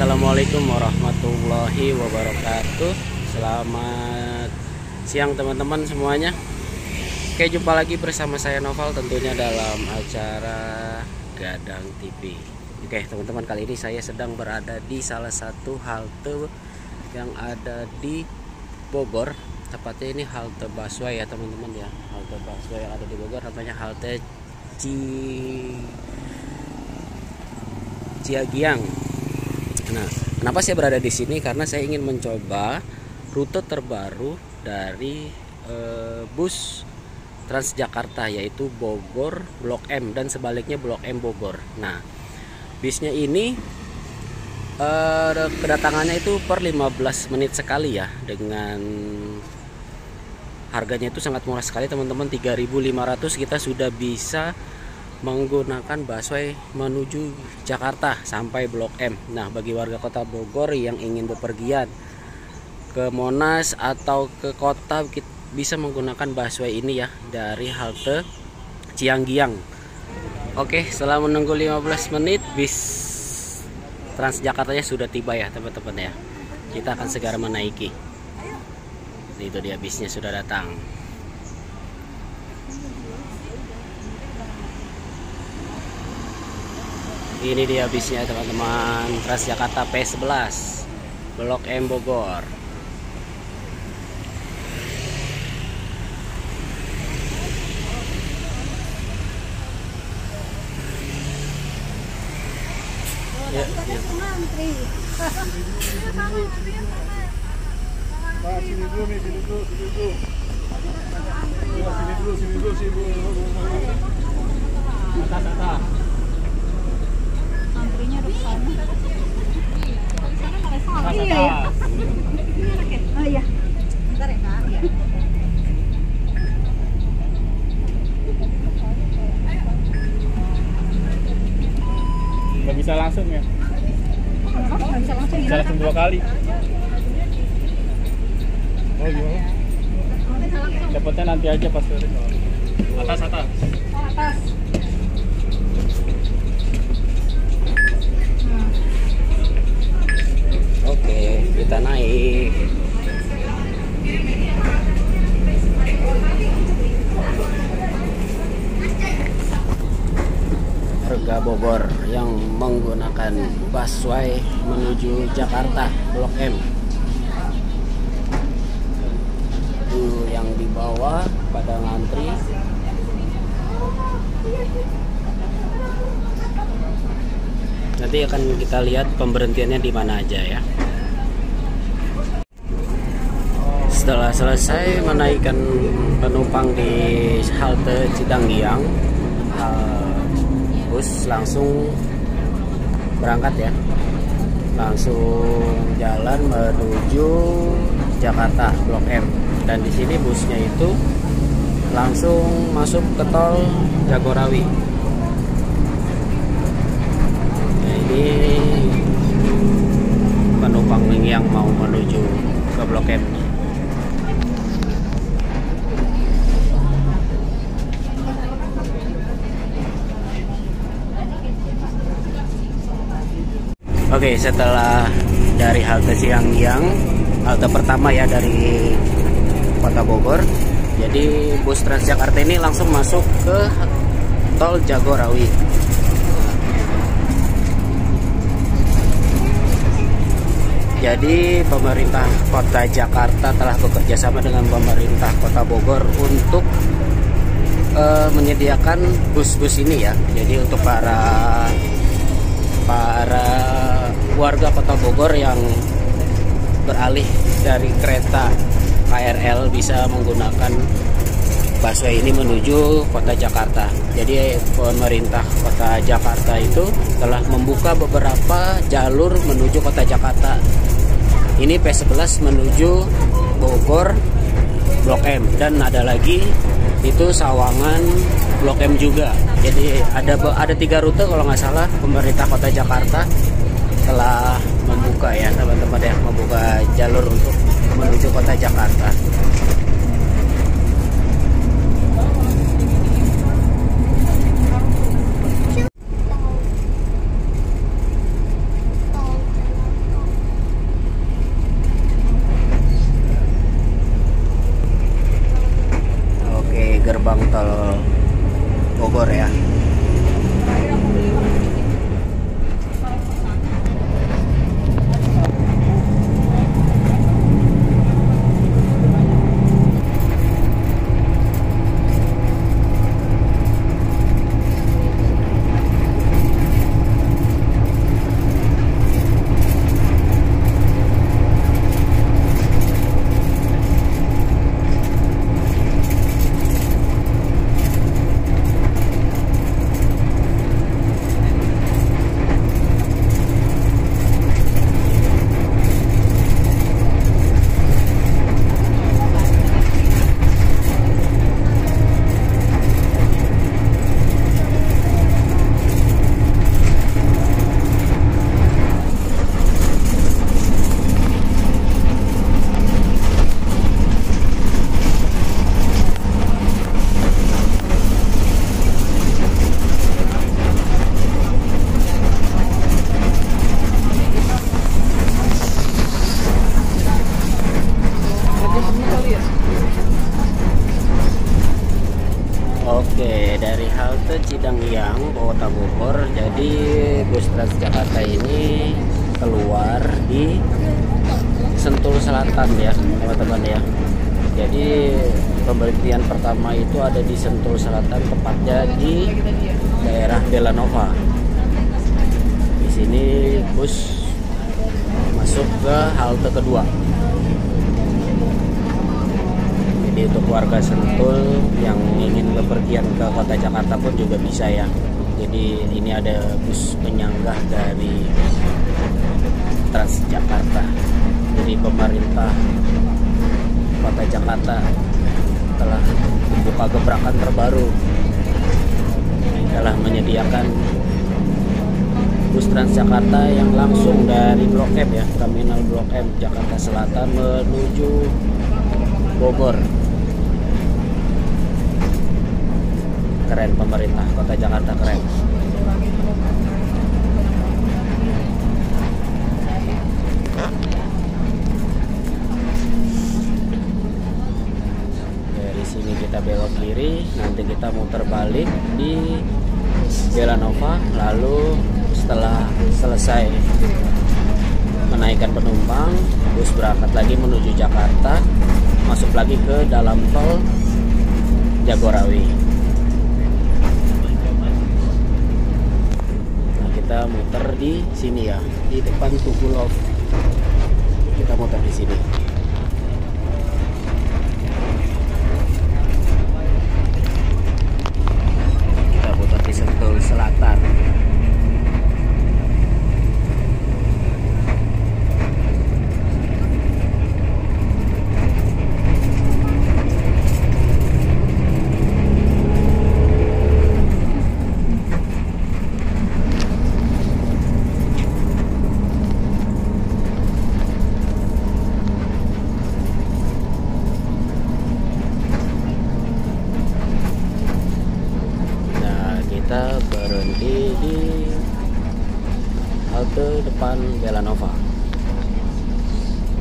Assalamualaikum warahmatullahi wabarakatuh. Selamat siang teman-teman semuanya. Oke, jumpa lagi bersama saya Noval tentunya dalam acara Gadang TV. Oke teman-teman, kali ini saya sedang berada di salah satu halte yang ada di Bogor. Tepatnya ini halte busway ya teman-teman ya. Halte busway yang ada di Bogor namanya halte Ciagiang. Nah, kenapa saya berada di sini? Karena saya ingin mencoba rute terbaru dari bus Transjakarta, yaitu Bogor Blok M dan sebaliknya Blok M Bogor. Nah, bisnya ini kedatangannya itu per 15 menit sekali ya, dengan harganya itu sangat murah sekali teman-teman. 3.500 kita sudah bisa menggunakan busway menuju Jakarta sampai Blok M. Nah, bagi warga kota Bogor yang ingin bepergian ke Monas atau ke kota, bisa menggunakan busway ini ya, dari halte Ciagiang. Oke, setelah menunggu 15 menit bis Transjakartanya sudah tiba ya teman-teman ya. Kita akan segera menaiki. Itu dia, bisnya sudah datang. Ini dia bisnya teman-teman, Transjakarta P11 Blok M Bogor. Ya, ya. Atas. Antrinya udah kesana. Iya ya. Oh iya. Bentar ya Kak. Iya. Nggak bisa langsung ya? Nggak bisa langsung Bisa langsung 2 kali. Oh gimana? Dapatnya nanti aja pas sore. Atas. Atas. Oke, kita naik. Warga Bogor yang menggunakan busway menuju Jakarta Blok M. Tuh yang di bawah pada ngantri. Nanti akan kita lihat pemberhentiannya di mana aja ya. Setelah selesai menaikkan penumpang di halte Ciagiang, bus langsung berangkat ya, langsung jalan menuju Jakarta Blok M. Dan di sini busnya itu langsung masuk ke tol Jagorawi. Ini penumpang yang mau menuju ke Blok M. Oke, setelah dari halte Ciagiang, halte pertama ya dari kota Bogor, jadi bus Transjakarta ini langsung masuk ke tol Jagorawi. Jadi pemerintah kota Jakarta telah bekerja sama dengan pemerintah kota Bogor untuk menyediakan bus-bus ini ya. Jadi untuk para warga kota Bogor yang beralih dari kereta KRL bisa menggunakan busway ini menuju kota Jakarta. Jadi pemerintah kota Jakarta itu telah membuka beberapa jalur menuju kota Jakarta. Ini P11 menuju Bogor Blok M, dan ada lagi itu Sawangan Blok M juga. Jadi ada 3 rute kalau nggak salah. Pemerintah kota Jakarta telah membuka ya teman-teman ya, membuka jalur untuk menuju kota Jakarta. Cidangyang, Kota Bogor. Jadi bus Transjakarta ini keluar di Sentul Selatan ya teman-teman ya. Jadi pemberhentian pertama itu ada di Sentul Selatan, tepatnya di daerah Belanova. Di sini bus masuk ke halte kedua. Jadi untuk warga Sentul yang ingin bepergian ke kota Jakarta pun juga bisa ya. Jadi ini ada bus penyanggah dari Transjakarta. Jadi pemerintah kota Jakarta telah membuka gebrakan terbaru, telah menyediakan bus Transjakarta yang langsung dari Blok M ya, Terminal Blok M Jakarta Selatan menuju Bogor. Keren, pemerintah kota Jakarta keren. Dari sini kita belok kiri, nanti kita muter balik di Belanova, lalu setelah selesai menaikkan penumpang, bus berangkat lagi menuju Jakarta, masuk lagi ke dalam tol Jagorawi. Nah, kita muter di sini ya, di depan Tugu Love. Kita muter di sini. Kita muter di Sentul Selatan. Kita berhenti di halte depan Belanova.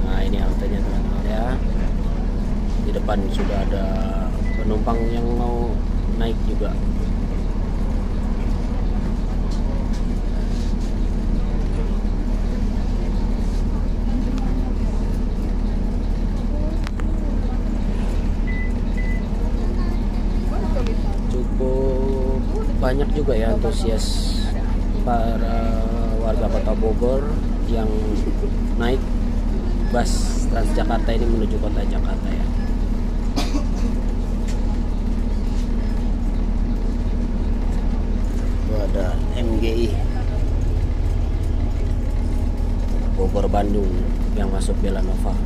Nah ini haltenya teman-teman ya. Di depan sudah ada penumpang yang mau naik juga. Banyak juga ya antusias para warga kota Bogor yang naik bus Transjakarta ini menuju kota Jakarta ya. Itu ada MGI Bogor Bandung yang masuk Belanova.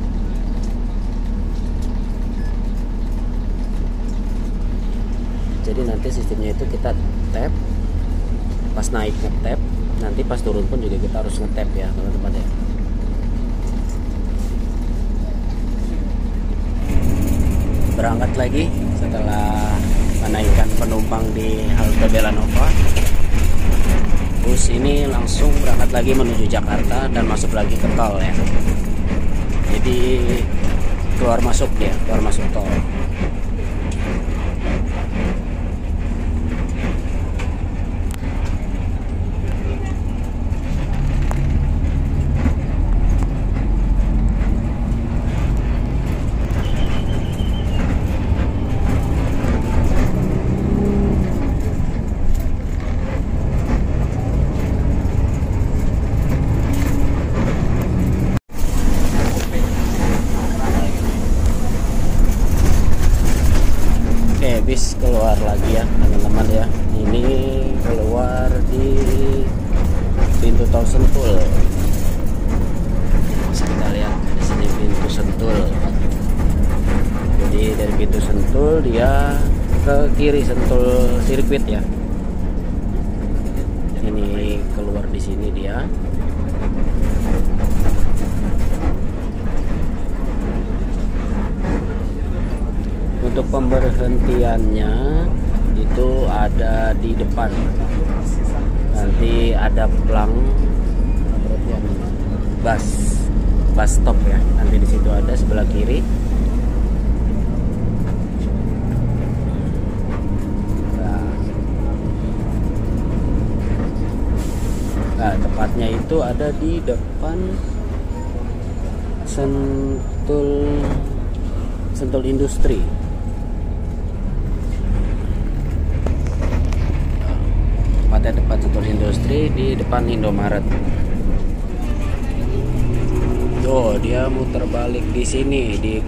Jadi nanti sistemnya itu kita tap, pas naik nge-tap, nanti pas turun pun juga kita harus nge-tap ya teman-teman ya. Berangkat lagi setelah menaikkan penumpang di halte Belanova. Bus ini langsung berangkat lagi menuju Jakarta dan masuk lagi ke tol ya. Jadi keluar masuk tol. Bis keluar lagi ya teman-teman ya. Ini keluar di pintu tol Sentul. Bisa kita lihat di sini pintu Sentul. Jadi dari pintu Sentul dia ke kiri Sentul sirkuit ya. Ini keluar di sini dia. Untuk pemberhentiannya itu ada di depan. Nanti ada plang bus stop ya. Nanti di situ ada sebelah kiri. Nah, Nah, tepatnya itu ada di depan Sentul Industri. Pada depan Sentul Industri, di depan Indomaret. Oh, dia muter balik di sini di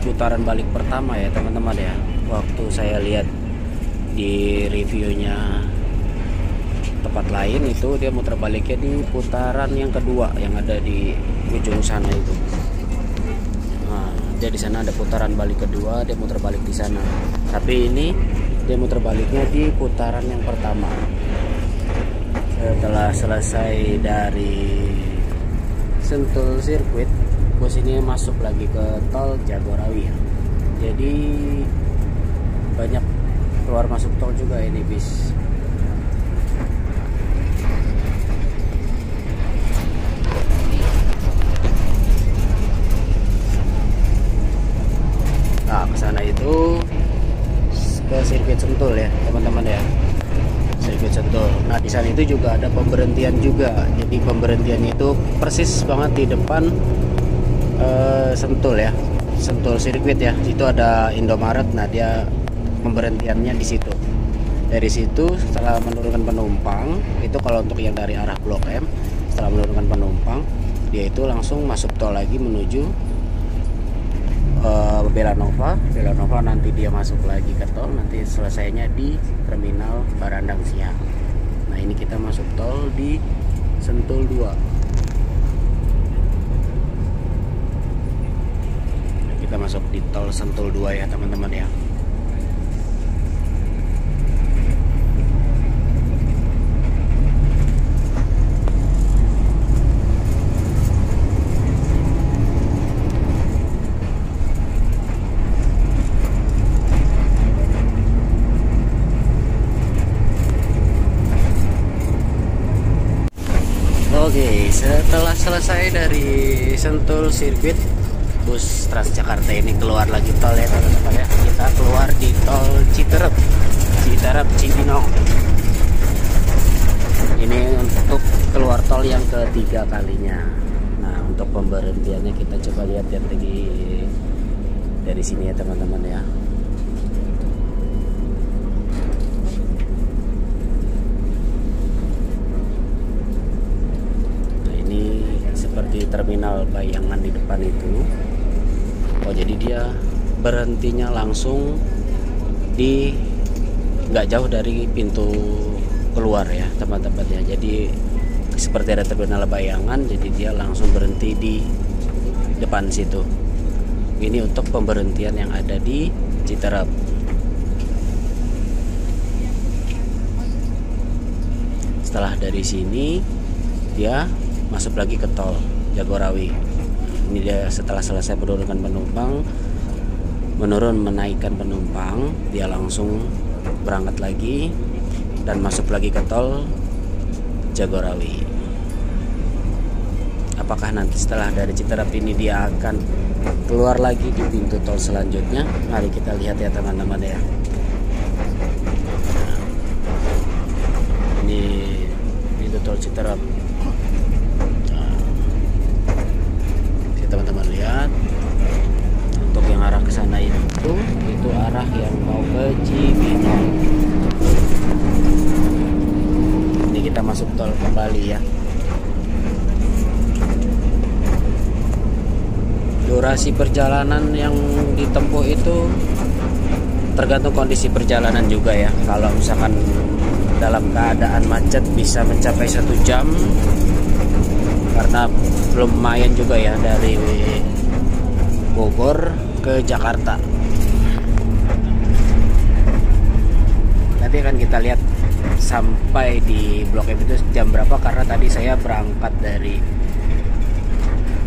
putaran balik pertama ya teman-teman ya. Waktu saya lihat di reviewnya tempat lain itu dia muter baliknya di putaran yang kedua yang ada di ujung sana itu. Nah, dia di sana ada putaran balik kedua, dia muter balik di sana. Tapi ini dia muter baliknya di putaran yang pertama. Setelah selesai dari Sentul Sirkuit, bus ini masuk lagi ke tol Jagorawi. Jadi banyak keluar masuk tol juga ini bis. Nah, ke sana itu ke sirkuit Sentul ya, teman-teman ya. Sirkuit Sentul. Nah, di sana itu juga ada pemberhentian juga. Jadi pemberhentiannya itu persis banget di depan Sentul ya. Sentul sirkuit ya. Itu ada Indomaret. Nah, dia pemberhentiannya di situ. Dari situ setelah menurunkan penumpang, itu kalau untuk yang dari arah Blok M, setelah menurunkan penumpang, dia itu langsung masuk tol lagi menuju Belanova nanti dia masuk lagi ke tol, nanti selesainya di terminal Barandang Siang. Nah, ini kita masuk tol di Sentul 2. Kita masuk di tol Sentul 2 ya teman-teman ya. Oke, setelah selesai dari Sentul Sirkuit, bus Transjakarta ini keluar lagi tol ya teman-teman ya. Kita keluar di tol Citerep Cibinong. Ini untuk keluar tol yang ketiga kalinya. Nah, untuk pemberhentiannya kita coba lihat ya dari sini ya teman-teman ya. Seperti terminal Bayangan di depan itu. Oh, jadi dia berhentinya langsung di nggak jauh dari pintu keluar ya teman-teman ya. Jadi seperti ada terminal Bayangan, jadi dia langsung berhenti di depan situ. Ini untuk pemberhentian yang ada di Citerep. Setelah dari sini dia masuk lagi ke tol Jagorawi. Ini dia setelah selesai menurunkan penumpang, menaikkan penumpang, dia langsung berangkat lagi dan masuk lagi ke tol Jagorawi. Apakah nanti setelah dari Citerep ini dia akan keluar lagi di pintu tol selanjutnya? Mari kita lihat ya teman-teman ya. Ini pintu tol Citerep. Teman-teman lihat, untuk yang arah ke sana itu arah yang mau ke Cibinong. Ini kita masuk tol kembali ya. Durasi perjalanan yang ditempuh itu tergantung kondisi perjalanan juga ya. Kalau misalkan dalam keadaan macet bisa mencapai 1 jam, karena belum lumayan juga ya dari Bogor ke Jakarta. Nanti akan kita lihat sampai di Blok M itu jam berapa, karena tadi saya berangkat dari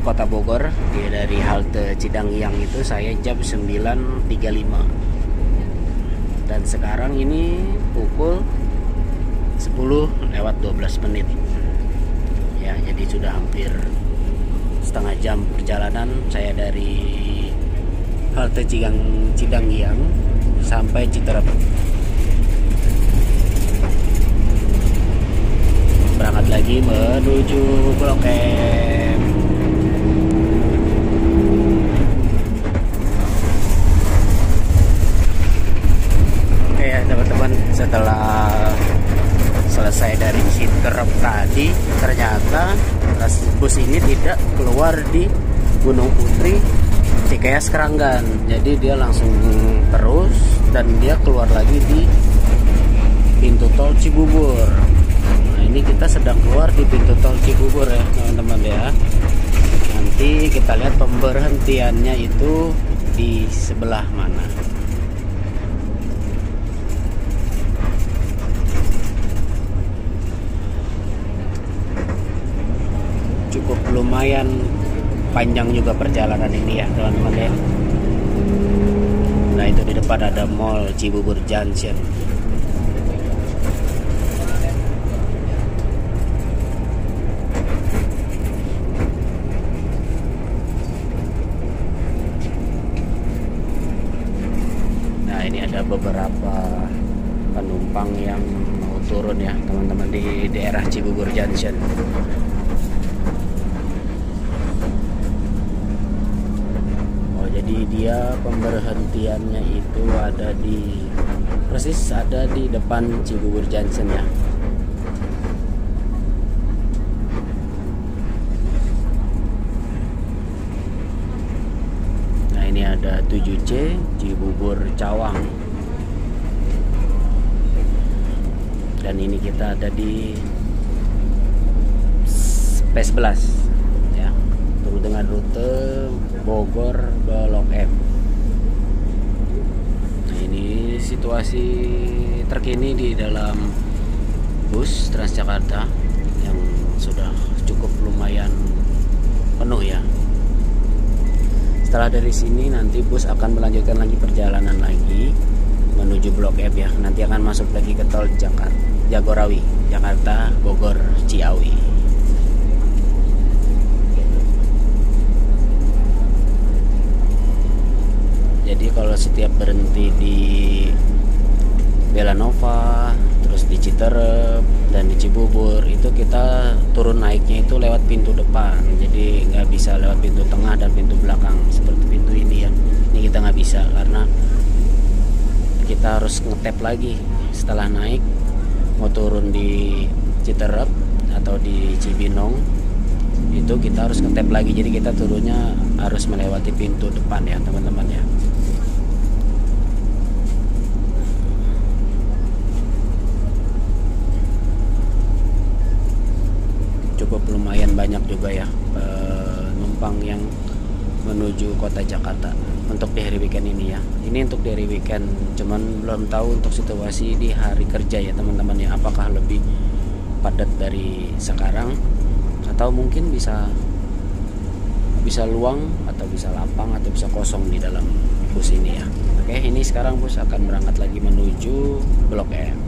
Kota Bogor, dari halte Cidangyang itu saya jam 9.35 dan sekarang ini pukul 10:12 ya, jadi sudah hampir setengah jam perjalanan saya dari halte Cidangyang sampai Citerep. Berangkat lagi menuju Blok M. Oke ya teman-teman, setelah selesai dari Citerep tadi, ternyata bus ini tidak keluar di Gunung Putri Cikeas Keranggan. Jadi dia langsung terus dan dia keluar lagi di pintu tol Cibubur. Nah ini kita sedang keluar di pintu tol Cibubur ya teman-teman ya. Nanti kita lihat pemberhentiannya itu di sebelah mana. Cukup lumayan panjang juga perjalanan ini ya teman-teman ya. Nah itu di depan ada Mall Cibubur Junction. Nah ini ada beberapa penumpang yang mau turun ya teman-teman di daerah Cibubur Junction. Jadi dia pemberhentiannya itu ada di persis ada di depan Cibubur Junction ya. Nah ini ada 7C Cibubur Cawang. Dan ini kita ada di P11 ya, turut dengan rute Bogor Blok M. Nah ini situasi terkini di dalam bus Transjakarta yang sudah cukup lumayan penuh ya. Setelah dari sini nanti bus akan melanjutkan lagi perjalanan lagi menuju Blok M ya. Nanti akan masuk lagi ke tol Jagorawi, Jakarta Bogor Ciawi. Jadi kalau setiap berhenti di Belanova, terus di Citerep dan di Cibubur, itu kita turun naiknya itu lewat pintu depan. Jadi nggak bisa lewat pintu tengah dan pintu belakang seperti pintu ini ya. Ini kita nggak bisa karena kita harus ngetap lagi setelah naik. Mau turun di Citerep atau di Cibinong, itu kita harus ngetap lagi. Jadi kita turunnya harus melewati pintu depan ya teman-teman ya. Cukup lumayan banyak juga ya penumpang yang menuju kota Jakarta untuk di hari weekend ini ya. Ini untuk di hari weekend, cuman belum tahu untuk situasi di hari kerja ya teman-teman ya, apakah lebih padat dari sekarang atau mungkin bisa luang atau bisa lapang atau bisa kosong di dalam bus ini ya. Oke, ini sekarang bus akan berangkat lagi menuju Blok M.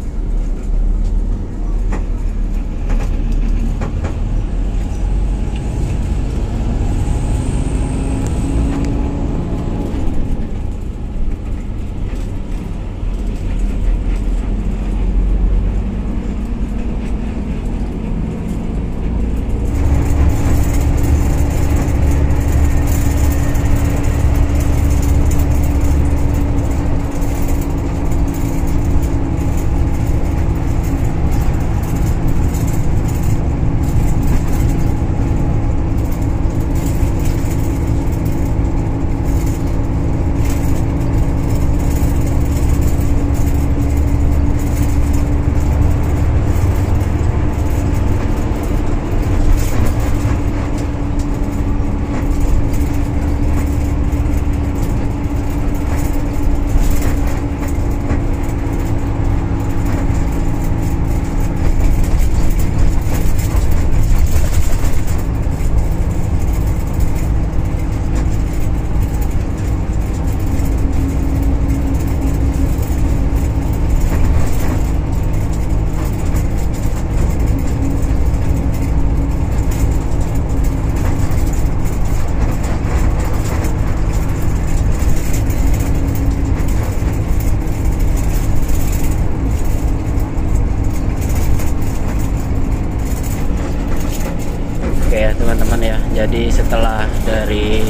teman-teman ya. Jadi setelah dari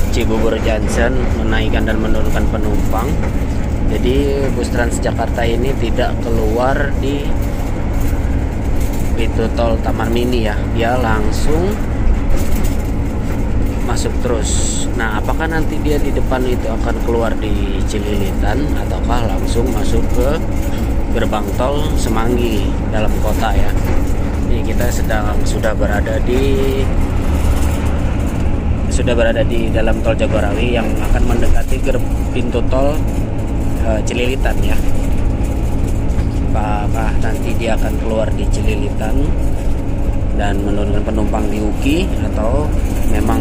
Cibubur Junction menaikkan dan menurunkan penumpang, jadi bus Transjakarta ini tidak keluar di pintu tol Taman Mini ya, dia langsung masuk terus. Nah, apakah nanti dia di depan itu akan keluar di Cililitan ataukah langsung masuk ke gerbang tol Semanggi dalam kota ya. Ini kita sudah berada di dalam tol Jagorawi yang akan mendekati pintu tol Cililitan ya. Apakah nanti dia akan keluar di Cililitan dan menurunkan penumpang di UKI, atau memang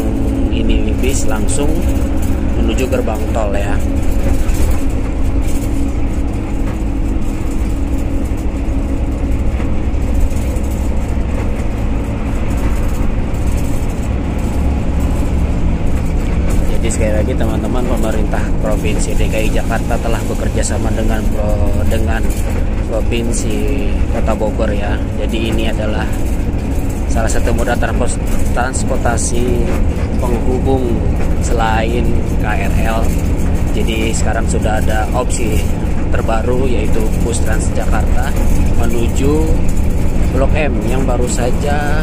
ini bis langsung menuju gerbang tol ya. Jadi sekali lagi teman-teman, pemerintah Provinsi DKI Jakarta telah bekerja sama dengan Provinsi Kota Bogor ya. Jadi ini adalah salah satu moda transportasi penghubung selain KRL. Jadi sekarang sudah ada opsi terbaru, yaitu bus Transjakarta menuju Blok M yang baru saja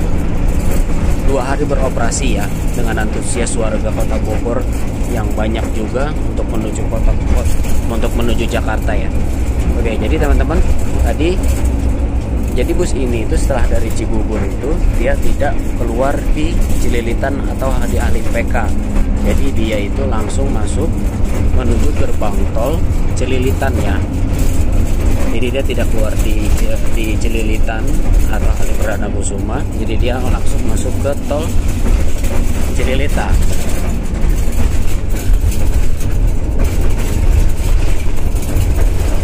2 hari beroperasi ya, dengan antusias warga Kota Bogor yang banyak juga untuk menuju Jakarta ya. Oke, jadi teman-teman, jadi bus ini itu setelah dari Cibubur itu dia tidak keluar di Cililitan atau di Alif PK. Jadi dia itu langsung masuk menuju gerbang tol Cililitan ya. Jadi dia tidak keluar di Cililitan atau Halim Perdana Kusuma. Jadi dia langsung masuk ke tol Cililitan.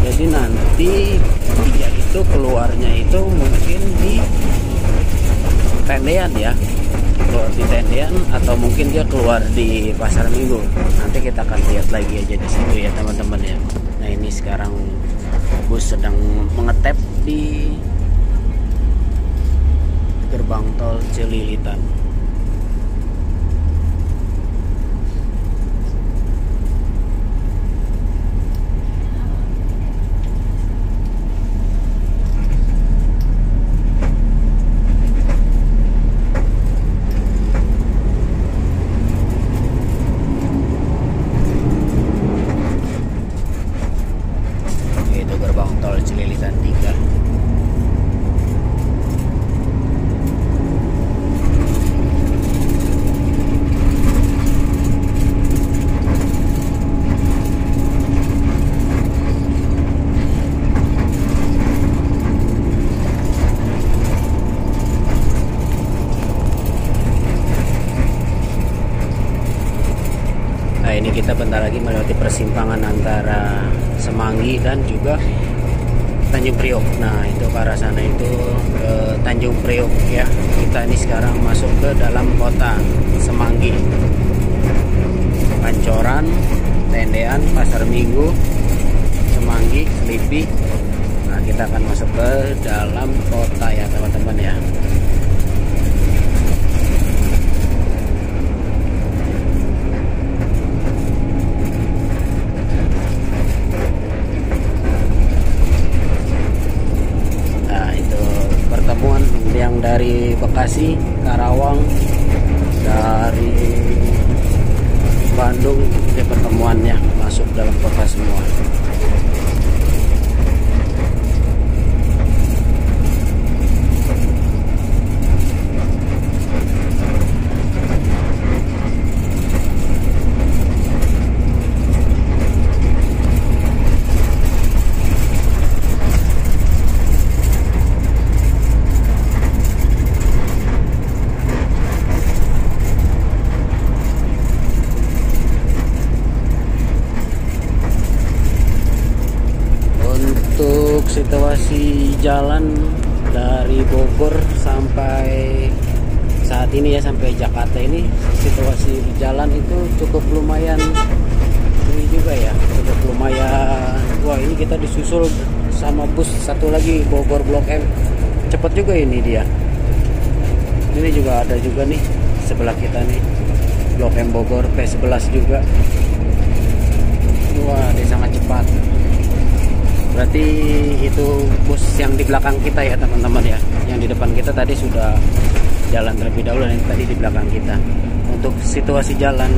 Jadi nanti dia itu keluarnya itu mungkin di Tendean ya, keluar di Tendean, atau mungkin dia keluar di Pasar Minggu. Nanti kita akan lihat lagi aja di situ ya teman-teman ya. Nah, ini sekarang bus sedang mengetep di gerbang tol Cililitan. Cililitan 3. Nah, ini kita bentar lagi melewati persimpangan antara Semanggi dan juga Tanjung Priok. Nah, itu ke arah sana itu ke Tanjung Priok ya. Kita ini sekarang masuk ke dalam kota Semanggi, Pancoran, Tendean, Pasar Minggu, Semanggi, Selipi. Nah, kita akan masuk ke dalam kota ya teman-teman ya. Yang dari Bekasi, Karawang, dari Bandung, ini pertemuannya masuk dalam kota semua. Situasi jalan dari Bogor sampai saat ini ya, sampai Jakarta ini, situasi jalan itu cukup lumayan ini juga ya, cukup lumayan. Wah, ini kita disusul sama bus satu lagi Bogor Blok M, cepet juga ini dia. Ini juga ada juga nih sebelah kita nih, Blok M Bogor P11 juga. Wah, dia sangat cepat. Berarti itu bus yang di belakang kita ya teman-teman ya. Yang di depan kita tadi sudah jalan terlebih dahulu, dan tadi di belakang kita. Untuk situasi jalan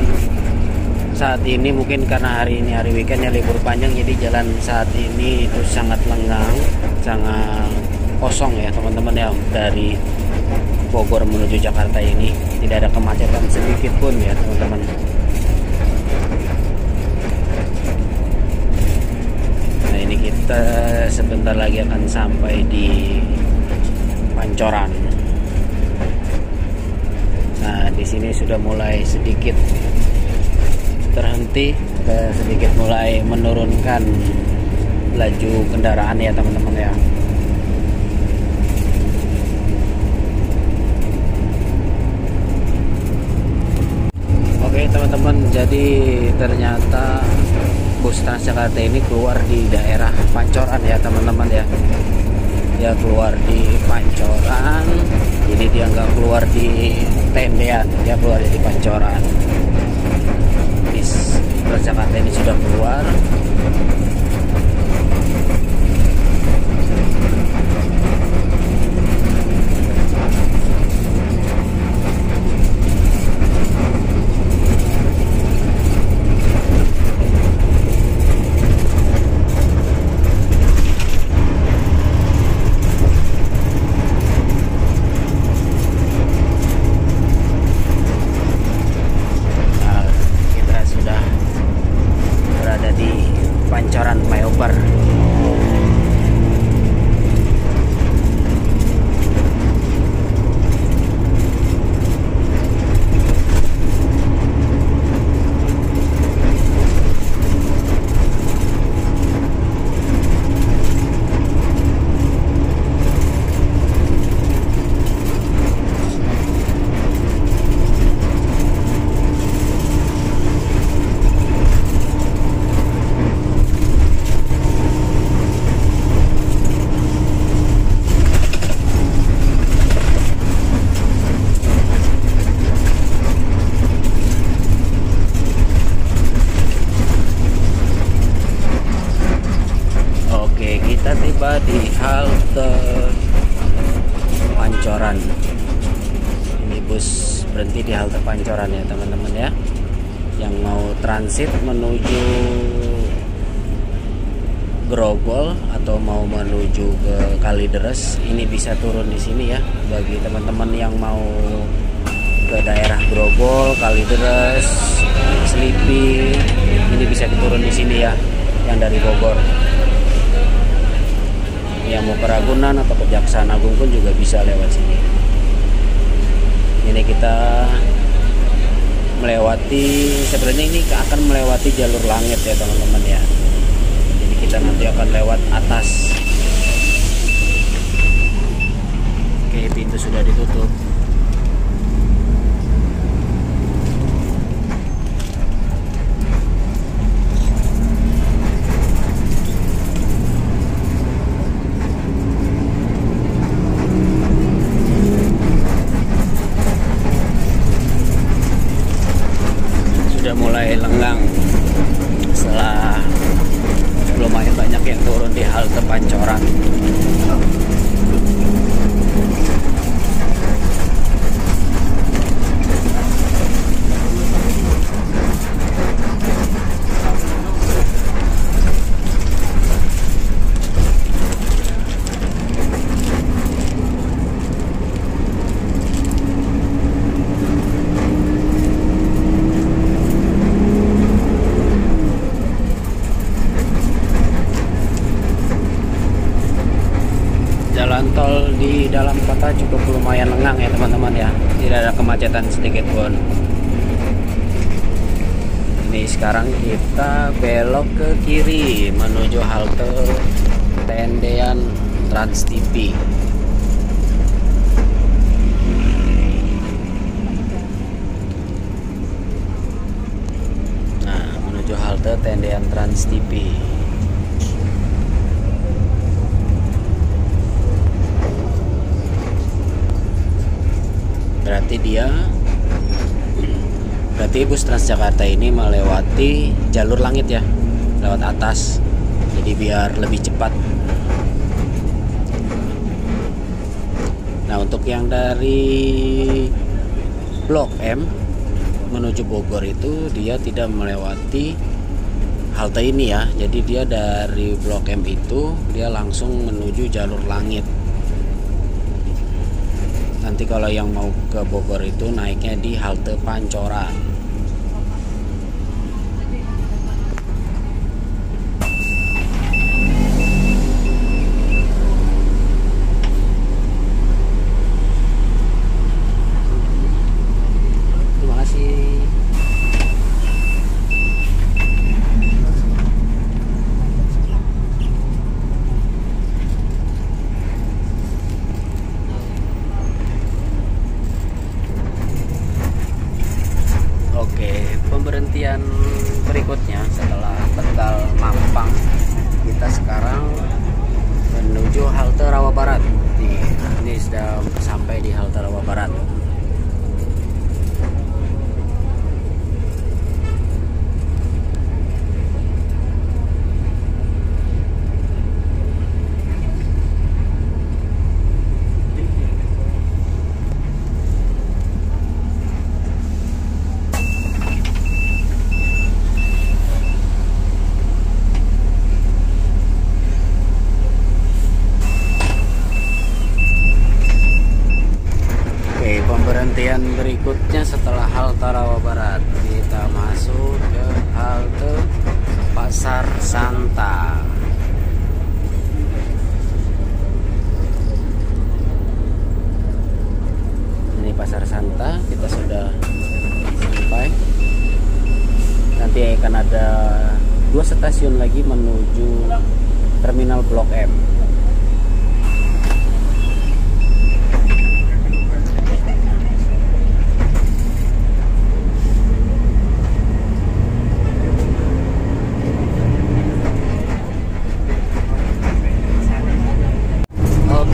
saat ini, mungkin karena hari ini hari weekend ya, libur panjang, jadi jalan saat ini itu sangat lengang, sangat kosong ya teman-teman ya. Dari Bogor menuju Jakarta ini tidak ada kemacetan sedikit pun ya teman-teman. Nah, ini kita sebentar lagi akan sampai di Pancoran. Nah, di sini sudah mulai sedikit terhenti, sedikit mulai menurunkan laju kendaraan ya teman-teman ya. Oke teman-teman, jadi ternyata bus Transjakarta ini keluar di daerah Pancoran ya teman-teman ya. Dia keluar di Pancoran, jadi dia nggak keluar di Tendean, dia keluar di Pancoran. Bis Transjakarta ini sudah keluar. Pancoran flyover. Kita tiba di halte Pancoran. Ini bus berhenti di halte Pancoran ya teman-teman ya. Yang mau transit menuju Grogol atau mau menuju ke Kalideres, ini bisa turun di sini ya. Bagi teman-teman yang mau ke daerah Grogol, Kalideres, Selipi, ini bisa diturun di sini ya. Yang dari Bogor. Yang mau ke Ragunan atau Kejaksaan Agung pun juga bisa lewat sini. Ini kita melewati, sebenarnya ini akan melewati jalur langit ya teman-teman ya. Jadi kita nanti akan lewat atas. Oke, pintu sudah ditutup. Mulai lenggang setelah lumayan banyak yang turun di halte Pancoran. Jalan tol di dalam kota cukup lumayan lengang ya teman-teman ya, tidak ada kemacetan sedikit pun. Ini sekarang kita belok ke kiri menuju halte Tendean Trans TV. Nah, menuju halte Tendean Trans TV. Berarti bus Transjakarta ini melewati jalur langit ya, lewat atas, jadi biar lebih cepat. Nah, untuk yang dari Blok M menuju Bogor itu dia tidak melewati halte ini ya, jadi dia dari Blok M itu dia langsung menuju jalur langit. Nanti kalau yang mau ke Bogor itu naiknya di halte Pancoran. Terima kasih. Pemberhentian berikutnya setelah Tegal Mampang, kita sekarang menuju halte Rawa Barat. Ini sudah sampai di halte Rawa Barat. Pemberhentian berikutnya setelah halte Rawa Barat, kita masuk ke halte Pasar Santa. Ini Pasar Santa, kita sudah sampai. Nanti akan ada 2 stasiun lagi menuju Terminal Blok M.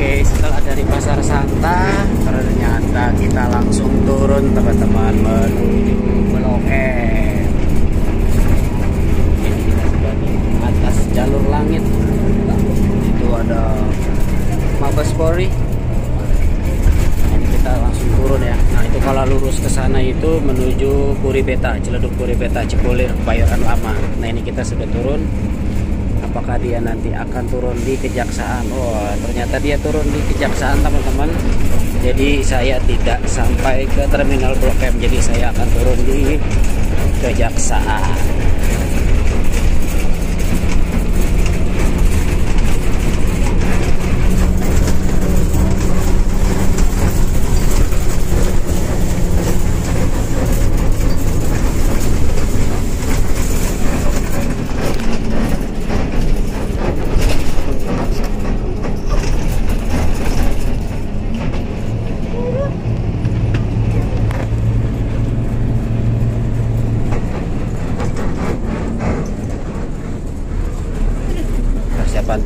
Oke, setelah dari Pasar Santa, ternyata kita langsung turun teman-teman menuju Blok M. Ini kita sudah di atas jalur langit. Itu ada Mabes Polri. Ini kita langsung turun ya. Nah, itu kalau lurus ke sana itu menuju Puri Beta, Ciledug Puri Beta, Cipulir, Kebayoran Lama. Nah, ini kita sudah turun. Apakah dia nanti akan turun di Kejaksaan? Oh, ternyata dia turun di Kejaksaan teman-teman. Jadi saya tidak sampai ke Terminal Blok M, jadi saya akan turun di Kejaksaan.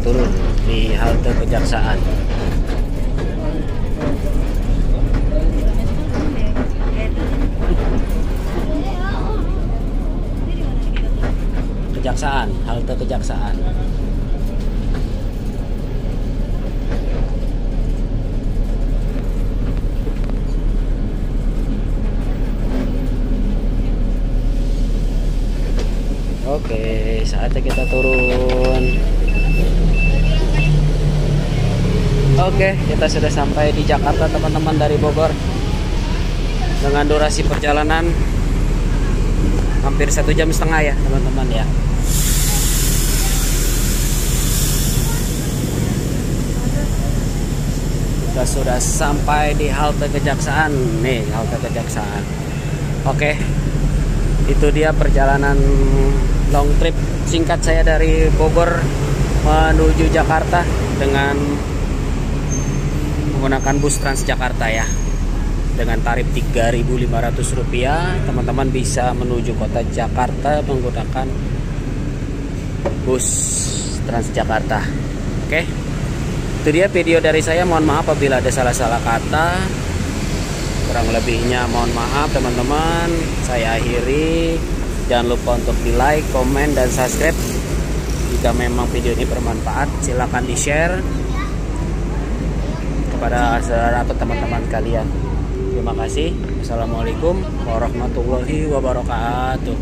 Turun di halte Kejaksaan. Kejaksaan, halte Kejaksaan. Oke, saatnya kita turun. Oke, kita sudah sampai di Jakarta teman-teman dari Bogor. Dengan durasi perjalanan hampir 1,5 jam ya teman-teman ya. Kita sudah sampai di halte Kejaksaan. Nih, halte Kejaksaan. Oke, itu dia perjalanan long trip singkat saya dari Bogor menuju Jakarta dengan menggunakan bus Transjakarta ya. Dengan tarif Rp3.500, teman-teman bisa menuju kota Jakarta menggunakan bus Transjakarta. Oke, itu dia video dari saya. Mohon maaf apabila ada salah-salah kata. Kurang lebihnya mohon maaf teman-teman. Saya akhiri. Jangan lupa untuk di like, komen, dan subscribe. Jika memang video ini bermanfaat, silakan di share kepada saudara atau teman-teman kalian. Terima kasih. Assalamualaikum warahmatullahi wabarakatuh.